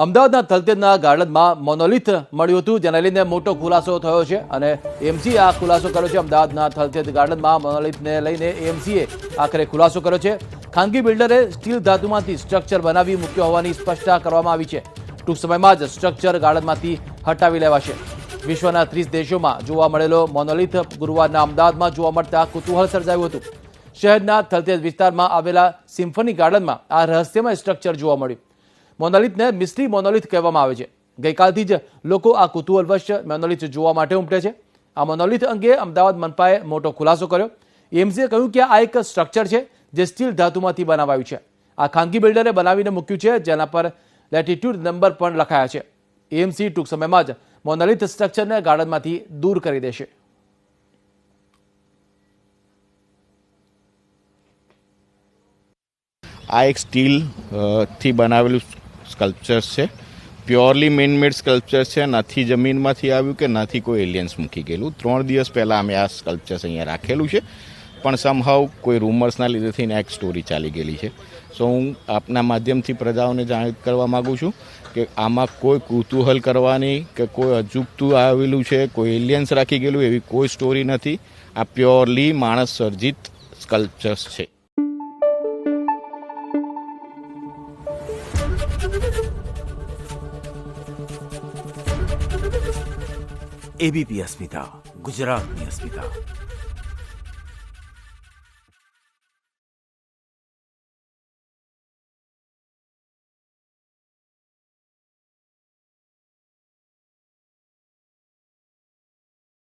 અમદાવાદના તલતેજના ગાર્ડનમાં મોનોલિથ મળ્યું હતું, જેને લઈને મોટો ખુલાસો થયો છે અને એએમસીએ આ ખુલાસો કર્યો છે. અમદાવાદના તલતેજ ગાર્ડનમાં મોનોલિથને લઈને એએમસીએ આખરે ખુલાસો કર્યો છે. ખાનગી બિલ્ડરે સ્ટીલ ધાતુમાંથી સ્ટ્રક્ચર બનાવી મૂક્યો હોવાની સ્પષ્ટતા કરવામાં આવી છે. ટૂંક સમયમાં જ સ્ટ્રક્ચર ગાર્ડનમાંથી હટાવી લેવાશે. વિશ્વના 30 દેશોમાં જોવા મળેલો મોનોલિથ ગુરુવારના અમદાવાદમાં જોવા મળતા કુતૂહલ સર્જાયું હતું. શહેરના તલતેજ વિસ્તારમાં આવેલા સિમ્ફની ગાર્ડનમાં આ રહસ્યમય સ્ટ્રક્ચર જોવા મળ્યું. મોનોલિથને મિસ્ટ્રી મોનોલિથ કહેવામાં આવે છે. ગઈકાલથી જ લોકો આ કુતૂહલવશ મોનોલિથ જોવા માટે ઉમટે છે. આ મોનોલિથ અંગે અમદાવાદ મનપાએ મોટો ખુલાસો કર્યો. એએમસીએ કહ્યું કે આ એક સ્ટ્રક્ચર છે જે સ્ટીલ ધાતુમાંથી બનાવાયું છે. આ ખાનગી બિલ્ડરે બનાવીને મૂક્યું છે, જેના પર લેટિટ્યુડ નંબર પણ લખાયા છે. એએમસી ટૂંક સમયમાં જ મોનોલિથ સ્ટ્રક્ચરને ગાર્ડનમાંથી દૂર કરી દેશે. આ એક સ્ટીલ થી બનાવેલું સ્કલ્પચર છે. પ્યોરલી મેનમેડ સ્કલ્પચર છે. નથી જમીનમાંથી આવ્યું કે નથી કોઈ એલિયન્સ મૂકી ગયેલું. 3 દિવસ પહેલાં અમે આ સ્કલ્પચર અહીંયા રાખેલું છે, પણ સમહાવ કોઈ રૂમર્સના લીધે થઈને એક સ્ટોરી ચાલી ગયેલી છે. સો હું આપના માધ્યમથી પ્રજાઓને જાણ કરવા માગું છું કે આમાં કોઈ કુતૂહલ કરવાની કે કોઈ અજુગતું આવેલું છે, કોઈ એલિયન્સ રાખી ગયેલું એવી કોઈ સ્ટોરી નથી. આ પ્યોરલી માણસ સર્જિત સ્કલ્પચર્સ છે. એબીપી અસ્મિતા, ગુજરાતની અસ્મિતા.